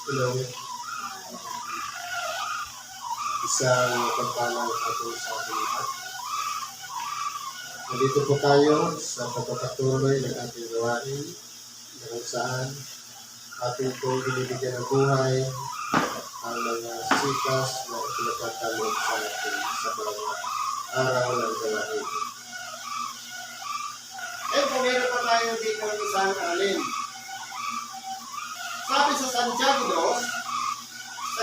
Hello. Isang pagpalang ating sa ating lahat. Nandito po tayo sa pagpapatuloy ng ating gawain na kung saan ating po binibigyan ng buhay ang mga sikas na pinagtatalog sa ating sa bawat araw ng gawain. Kung meron pa tayo dito ng isang aralin. Sabi sa Santiago 2,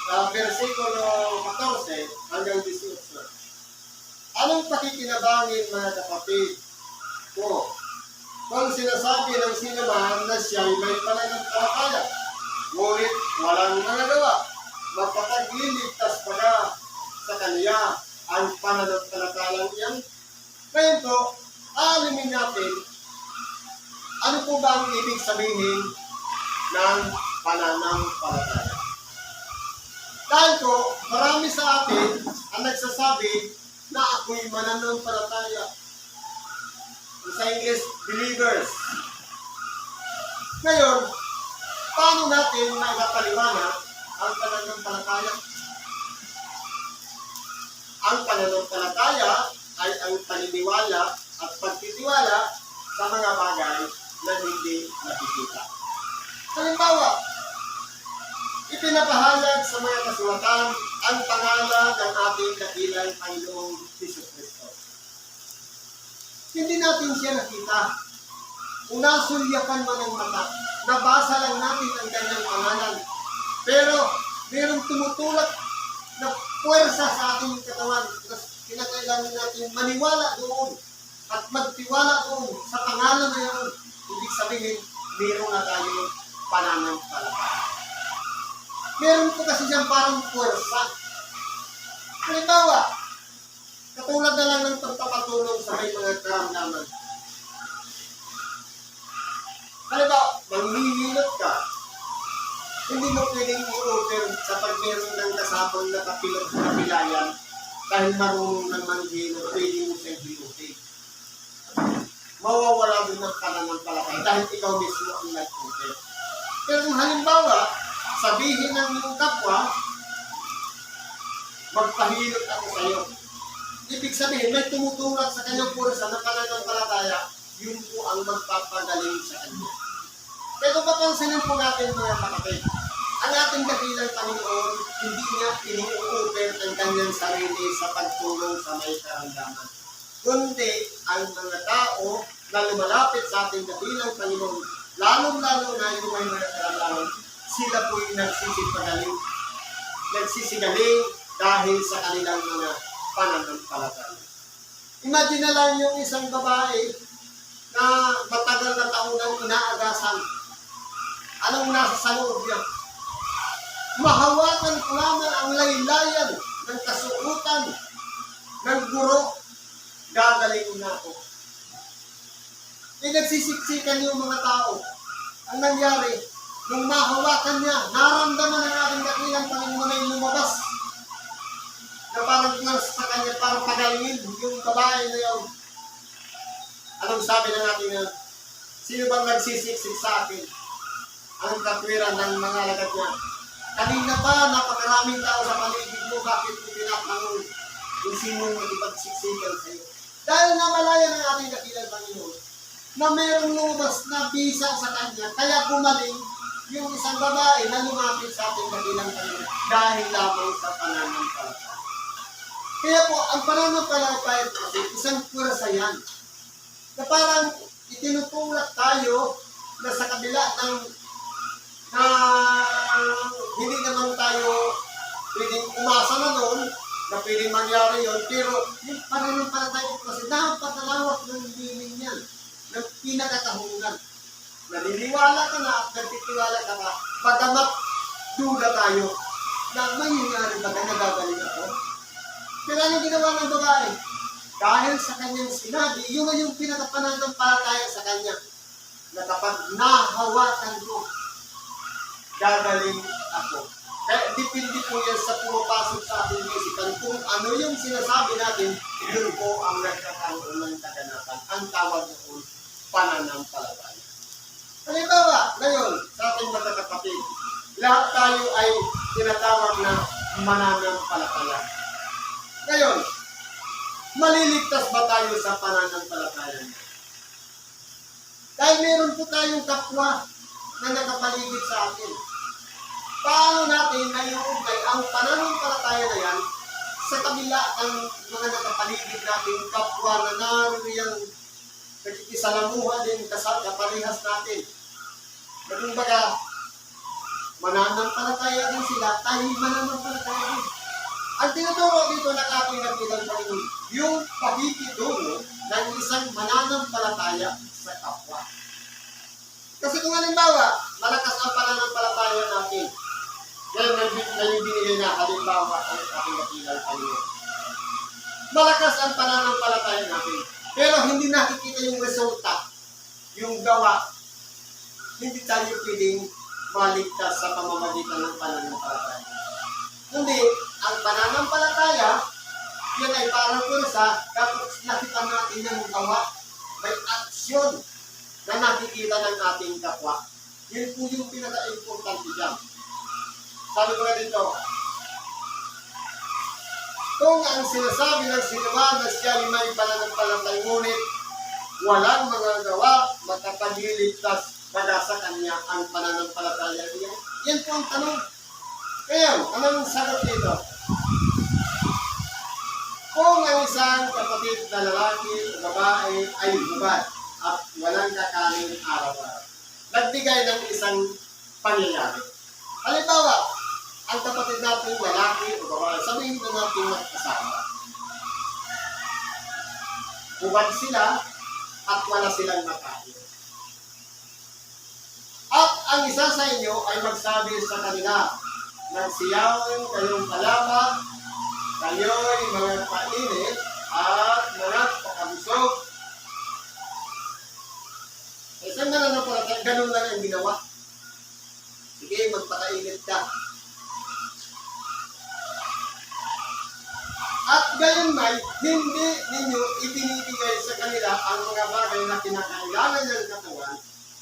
sa versikulo 14 hanggang 18. Anong pakikinabangin mga kapatid ko kung sinasabi ng sino man na siya'y may pananampalataya, ngunit walang nangagawa, magpapagliligtas baga sa kanya ang pananampalatayang iyan? Ngayon po, alamin natin ano po ba ang ibig sabihin ng pananampalataya. Dahil po, marami sa atin ang nagsasabi na ako'y mananampalataya. Sa English, believers. Ngayon, paano natin maipapaliwanag ang pananampalataya? Ang pananampalataya ay ang paniniwala at pagtitiwala sa mga bagay na hindi nakikita. Halimbawa, ipinapahayag sa mga kasulatan ang pangalan ng ating dakilang Panginoong Jesucristo. Hindi natin siya nakita. Kung nasulyapan man ang mata, nabasa lang natin ang kanyang pangalan. Pero mayroong tumutulak na puwersa sa ating katawan na kinakailangan natin maniwala doon at magtiwala doon sa pangalan na yun. Ibig sabihin, mayroon na tayong pananampalataya. Meron po kasi siyang parang puwersa. Halimbawa, katulad na lang ng pagpapatulong sa may mga karamdaman. Halimbawa, manghihilot ka, hindi mo pwedeng i-order sa pag meron ng kasabang na kapilayan dahil marunong ng manghihilot, pwede mo siyang hilutin. Mawawala din ng pananampalataya dahil ikaw mismo ang nag-order. Pero kung halimbawa, sabihin ng iyong kapwa, magpahilot ako sa iyo. Ibig sabihin, may tumutulak sa kanyang pursa na pananampalataya, yun po ang magpapagaling sa kanya. Pero papansinin po natin mga kapatid, ang ating dakilang Panginoon, hindi niya ini-offer ang kanyang sarili sa pagtulong sa may karamdaman. Kundi ang mga tao na lumalapit sa ating dakilang Panginoon, lalong-lalo na yung may mga karamdaman, sila po yung nagsisigaling dahil sa kanilang mga pananampalataya. Imagine na lang yung isang babae na matagal na taon nang inaagasan. Anong nasa sa loob niya? Mahawakan ko lamang ang laylayan ng kasuotan ng guro, gagaling na ako. Nagsisiksikan yung mga tao. Ang nangyari, nung mahawakan niya, naramdaman ng ating dakilang Panginoon ay lumabas. Na parang sa kanya, parang pagalingin yung babae na yun. Anong sabi ng ating na, sino bang nagsisiksik sa akin? Ang katwiran ng mga lagat niya. Kanina pa, napakaraming tao sa paligid mo, bakit mo pinapangon kung sino magipagsiksikan sa iyo? Dahil namalaya ng ating dakilang Panginoon, na mayroong lumabas na bisa sa kanya, kaya gumaling yung isang babae na lumapit sa ating dakilang Panginoon dahil lamang sa pananampalataya. Kaya po, ang pananampalataya kasi isang pursa yan. Na parang itinutulak tayo na sa kabila ng na hindi naman tayo pwedeng umasa na noon na pwedeng mangyari yun, pero yung pananampalataya po kasi napakalawak ng hiling yan, ng pinakatahunan. Naniniwala ka na at nagtitiwala ka pa, bagamat duda tayo na mangyayari ba na nagagaling ako? Pero ano ginawa ng babae? Dahil sa kanyang sinabi, yun yung pinakapananampalataya sa kanya, na kapag nahawakan ko, gagaling ako. Kaya dipindi po yan sa pumapasok sa ating isipan kung ano yung sinasabi natin, yun po ang nagkakaroon ng kaganapan. Ang tawag noon, pananampalataya. Halimbawa, ngayon, sa ating mga kapatid, lahat tayo ay tinatawag na mananampalataya. Ngayon, maliligtas ba tayo sa pananampalataya niya? Dahil meron po tayong kapwa na nakapaligid sa atin. Paano natin naiuugnay ang pananampalataya na yan sa kabila ng mga nakapaligid natin kapwa na nariyang nakikisalamuha din kaparehas natin. Kumbaga, mananampalataya din sila, tayo mananampalataya din. Ang tinuturo dito ng ating nakilang Panginoon, yung pakikitungo ng isang mananampalataya sa kapwa. Kasi kung halimbawa, malakas ang pananampalataya natin, ngayon na yung binigay na halimbawa ang ating nakilang Panginoon. Malakas ang pananampalataya natin, pero hindi nakikita yung resulta, yung gawa. Hindi tayo pwedeng maligtas sa pamamagitan ng pananampalataya. Hindi, ang pananampalataya, yan ay parang kursa, kapag nakita natin yung gawa, may aksyon na nakikita ng ating kapwa. Yun po yung pinaka-importante dyan. Sabi ko na dito, kung ang sinasabi ng sinuman na siya ay may pananampalataya, ngunit walang mga gawa, makapagliligtas baga sa kanya ang pananampalataya niya. Yan po ang tanong. Kaya, anong sagot dito? Kung ang isang kapatid na lalaki o babae ay hubad at walang kakanin araw-araw, nagbigay ng isang pangyayari. Halimbawa, ang kapatid natin lalaki o babae, sabihin na natin magkasama. Hubad sila at wala silang makain. At ang isa sa inyo ay magsabi sa kanila, nagsiyawin kayong kalama, kayo'y mga painit at mga pakabusog. Isang mananampalataya, ganun lang ang ginawa. Sige, magpakainit ka. At gayon may, hindi ninyo ibinibigay sa kanila ang mga bagay na kinakailangan ng katawan,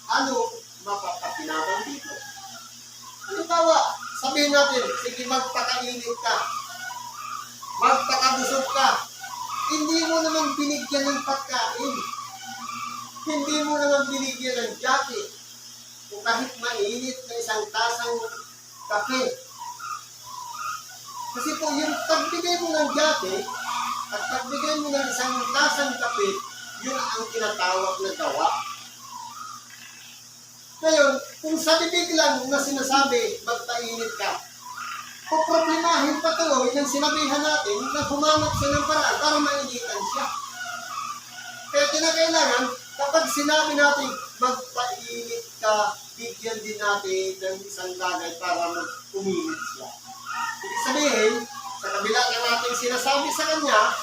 ano mapapakinaban dito. Halimbawa, sabihin natin, sige magpakainit ka, magpakabusog ka, hindi mo naman binigyan ng pagkain, hindi mo naman binigyan ng jacket, o kahit mainit na isang tasang kape. Kasi po yung pagbigay mo ng jacket at pagbigay mo ng isang tasang kape, yun ang tinatawag na gawa. Ngayon, kung sa bibig lang na sinasabi, magpainit ka, puproblemahin pa tuloy ng sinabihan natin na humanap siya ng paraan para mainitan siya. Kaya kinakailangan, kapag sinabi natin, magpainit ka, bigyan din natin ng isang bagay para mag-uminit siya. Ibig sabihin, sa kabila ng ating sinasabi sa kanya,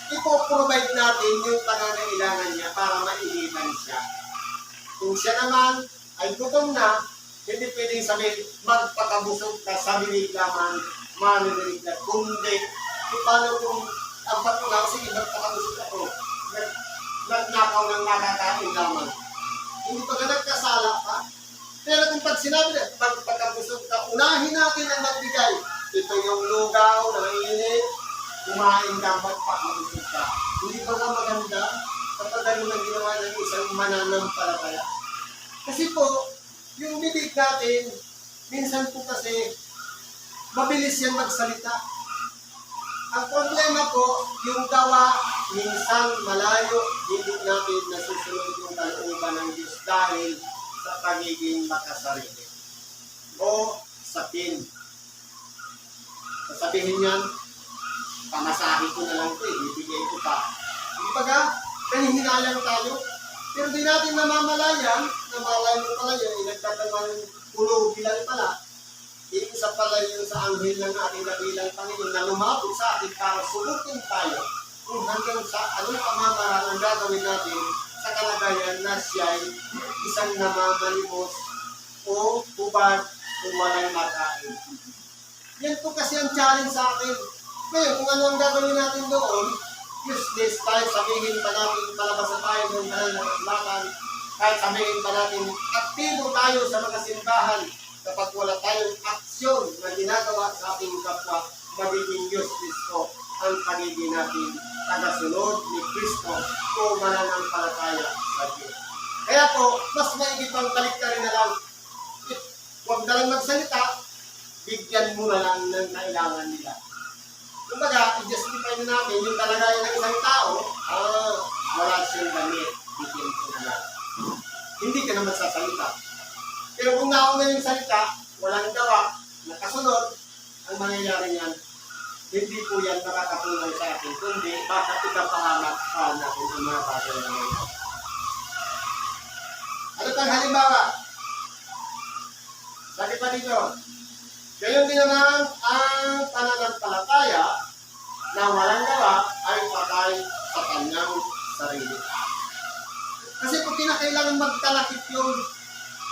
ipoprovide natin yung pangangailangan niya para mainitan siya. Kung siya naman ay gutom na, hindi pwedeng sabihin, magpakabusog ka sa binig naman, marinig na. Kundi, paano kung ang patulang, sige, magpakabusog ako, nagnakaw ng nakakain naman. Hindi pa ka nagkasala pa. Pero kung pag sinabi na, magpakabusog ka, unahin natin ang magbigay. Ito yung lugaw na mainit, kumain ka, magpakabusog ka. Hindi ba nga maganda kapag ano na ginawa ng isang mananampalataya? Kasi po, yung bibig natin, minsan po kasi, mabilis yan magsalita. Ang problema po, yung gawa, minsan malayo, hindi natin nasusunod yung kalooban ng Diyos dahil sa pagiging makasarili. O sapin. Sasabihin yan, pamasahe ko na lang ito, ibibigay ko pa. Hindi ba ka? Kanihinalang tayo. Pero di natin namamalayan, namalayan mo pala yun, nagtatawang pulo bilang pala, isa pala yun sa anghel ng ating dakilang Panginoon na lumapit sa atin para sulutin tayo kung hanggang sa anong pamamaraan ang gagawin natin sa kalagayan na siya'y isang namamalimos o hubad o walang makain. Yan po kasi ang challenge sa atin. Ngayon, kung ano ang gagawin natin doon, useless, kahit sabihin pa natin palabas na tayo ng kanal ng lakan, kahit sabihin pa natin aktibo tayo sa mga simbahan, kapag wala tayong aksyon na ginagawa sa ating kapwa, magiging useless po ang pagiging natin tagasunod ni Kristo o mananampalataya sa Diyos. Kaya po, mas maigit pang balik ka rin na lang. Huwag na lang magsalita, bigyan mo na lang ng kailangan nila. Kumbaga, i-justify na natin yung kalagayan ng isang tao, wala siyang damit, bigyan ko na lang. Hindi ka na magsasalita. Pero kung nauna yung salita, walang gawa, nakasunod, ang mangyayari niyan, hindi po yan makakatulong sa atin, kundi bakit ikapahamak pa natin ang mga bagay na ngayon. Ano pang halimbawa? Sabi pa dito, gayon din naman ang pananampalataya na walang gawa ay patay sa kanyang sarili. Kasi kung kinakailangan magtalakit yung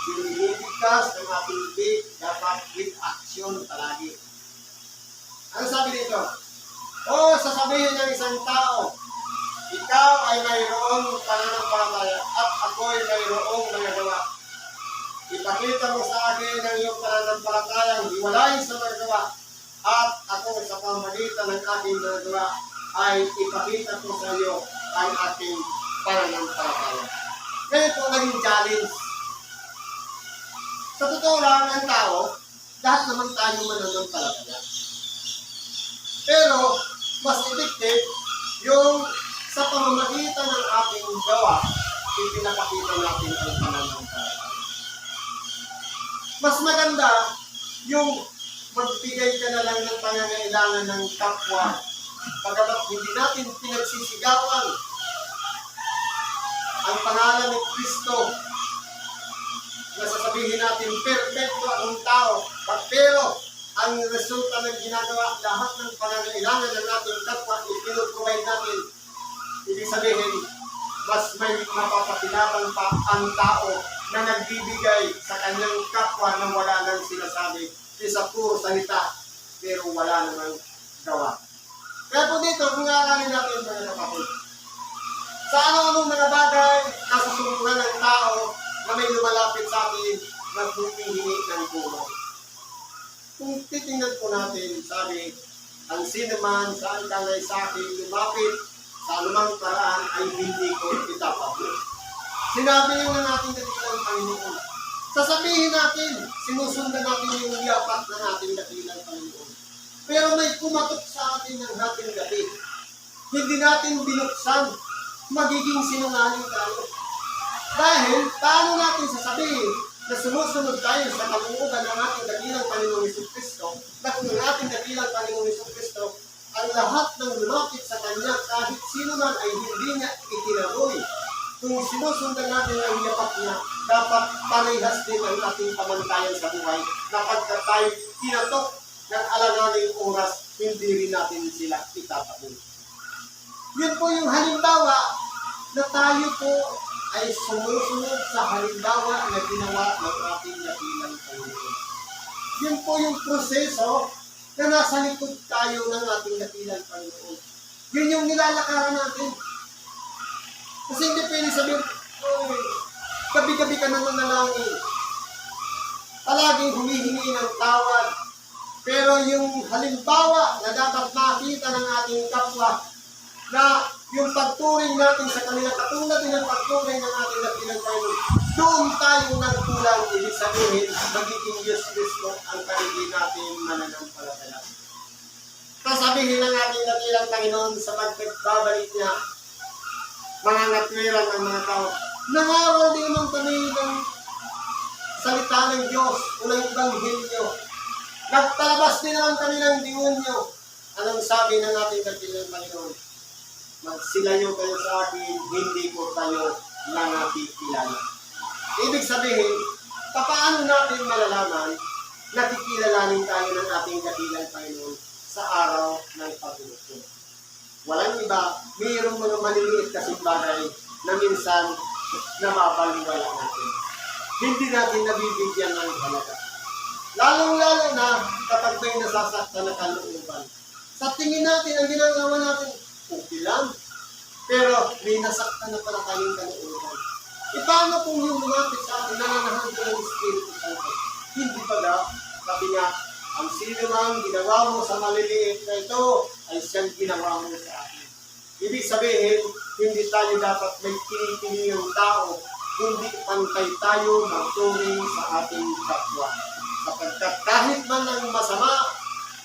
binibigkas ng ating faith, dapat with action palagi. Ano sabi dito? Sasabihin ng isang tao, ikaw ay mayroong pananampalataya at ako ay mayroong nagagawa. Ipakita mo sa akin ang iyong pananampalatayang hiwalay sa nagagawa at ako sa pamagitan ng aking nagagawa ay ipakita ko sa iyo ang aking pananampalataya. Ngayon po naging challenge. Sa totoo lang ang tao, lahat naman tayo mananampalataya. Pero, mas effective yung sa pamamagitan ng ating gawa, ipinapakita natin ang pananampalataya. Mas maganda yung magbigay ka na lang ng pangangailangan ng kapwa, pagkabat hindi natin pinagsisigawan ang pangalan ni Kristo na sasabihin natin, perfecto ang tao, pero ang resulta ng ginagawa, lahat ng pangangailangan ng ating kapwa, ipinoprovide natin. Ibig sabihin, mas may mapapakinaban pa ang tao na nagbibigay sa kanyang kapwa na wala nang sinasabi, isa puro salita, pero wala namang gawa. Kaya po dito, kung aaralin natin mga kapatid, sa ano-anong mga bagay na susunguran ng tao na may lumalapit sa atin na humihingi ng tulong. Kung titingnan po natin, sabi, ang sinuman saan kangay sa akin lumapit sa anumang paraan ay hindi ko itapabuti. Sinabi yun na natin dakilang Panginoon. Sasabihin natin, sinusundan natin yung yapat na natin dakilang Panginoon. Pero may kumatok sa atin ng ating gabi. Hindi natin binuksan, magiging sinungaling tayo. Dahil, paano natin sasabihin na sumusunod tayo sa kalooban ng ating dakilang Panginoong Jesucristo, na kung ang ating dakilang Panginoong Jesucristo, ang lahat ng lumapit sa Kanya, kahit sino man ay hindi niya itinaboy. Kung sinusundan natin ang yapak niya, dapat parehas din ang ating pamantayan sa buhay, na pagka tayo tinatok ng alanganing oras, hindi rin natin sila itataboy. Yun po yung halimbawa na tayo po ay sumusunod sa halimbawa na ginawa ng ating dakilang Panginoon. Yun po yung proseso na nasa likod tayo ng ating dakilang Panginoon. Yun yung nilalakaran natin. Kasi hindi pwede sabihin, gabi-gabi ka naman nanalangin. Palaging humihingi ng tawad. Pero yung halimbawa na dapat makita ng ating kapwa, na yung pagturing natin sa kanila, katulad din ng pagturing ng ating dakilang Panginoon, doon tayo nagkulang, ibig sabihin, magiging useless ko ang pagiging natin mananampalataya. Sasabihin ng ating dakilang Panginoon sa pagpagbabalik niya, mga natwiran ng mga tao, nangaral din naman kami ng salita ng Diyos o ng Ebanghelyo. Nagtalabas din naman kami ng demonyo. Anong sabi ng ating dakilang Panginoon? Magsilayo kayo sa akin, hindi ko kayo nakikilala. Ibig sabihin, paano natin malalaman na kikilalanin tayo ng ating dakilang Panginoon sa araw ng paghuhukom? Walang iba, mayroong mga maliliit kasing bagay na minsan nababaliwala natin. Hindi natin nabibigyan ng halaga. Lalong-lalo na kapag may nasasaktan na kalooban. Sa tingin natin, ang ginagawa natin, okay lang. Pero may nasaktan na pala tayong kalooban. Paano kung yung lumapit sa atin, nananahan ko ng Espiritu Santo? Hindi ba Sabi nga, ang sino mang ginawa mo sa maliliit na ito, ay siyang ginawa mo sa akin. Ibig sabihin, hindi tayo dapat may pinipili ng tao, kundi pantay tayo magturing sa ating kapwa. Sapagkat kahit man ang masama,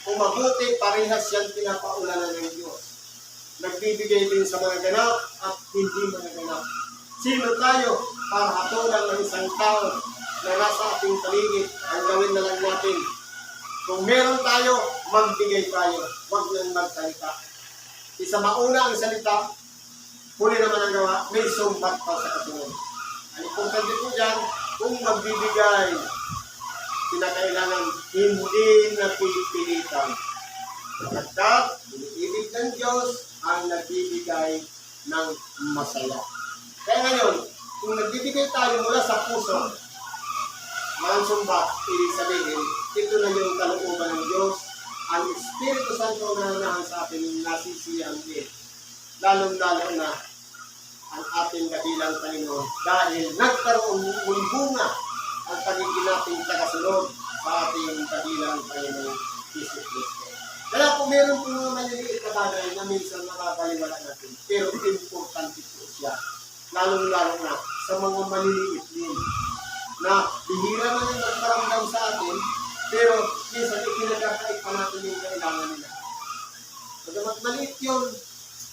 kung mabuti, parehas yan pinapaulanan ng Diyos. Nagbibigay din sa mga ganap at hindi mga ganap. Sino tayo para hatulan ng isang tao na nasa ating paligid? Ang gawin na lang natin. Kung meron tayo, magbigay tayo. Huwag nang magsalita. Isa mauna ang salita, huli naman ang gawa, may sumbat pa sa kasunod. Ang importante po dyan, kung magbibigay, kinakailangan hindi napipilitan. Sapagkat, ibig ng Diyos ang nagbibigay ng masaya. Kaya ngayon, kung nagbibigay tayo mula sa puso, walang sumbat, ibig sabihin, ito na yung kalooban ng Diyos, ang Espiritu Santo na nanahan sa atin yung nasisiyan din. Lalong-lalo na ang ating dakilang Panginoon dahil nagkaroon muli bunga ang pagiging nating tagasunod sa ating dakilang Panginoon Jesus Cristo. Kaya kung meron po mga maliliit na bagay na minsan nakakaliwala natin, pero importante po siya. Lalong-lalo na sa mga maliliit din na bihira na yung nagparamdam sa atin, pero minsan ikinagakait pa natin yung kailangan nila. Pagkamat maliit yun,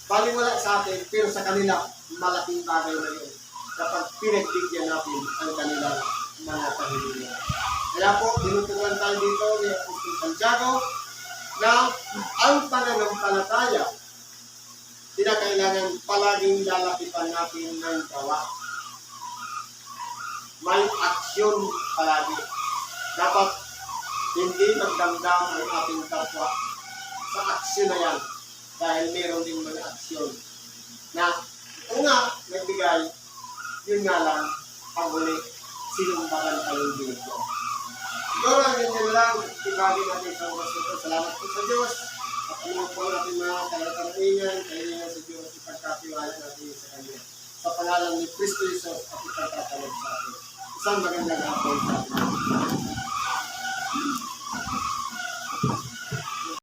baliwala sa atin, pero sa kanila, malaking bagay na yun. Kapag pinagbigyan natin ang kanilang mga kahilingan. Kaya po, tinuturuan tayo dito ni Apostol Santiago na ang pananampalataya, kinakailangan palaging lalapitan natin ng gawa. May aksyon palagi. Dapat hindi magdamdam ang ating kapwa sa aksyon na yan dahil meron din mga aksyon na kung nga nagbigay, yun nga lang pag-uli sinumbakan tayong dito. Siguro ang ganyan lang, ibagi natin sa oras ito. Salamat po sa Diyos at ano po natin mga kalataringan, kailangan sa Diyos ipagkatiwala natin sa Kanya. Sa pangalan ni Cristo Jesus at ipagkatalog sa atin. Isang magandang hapon sa atin.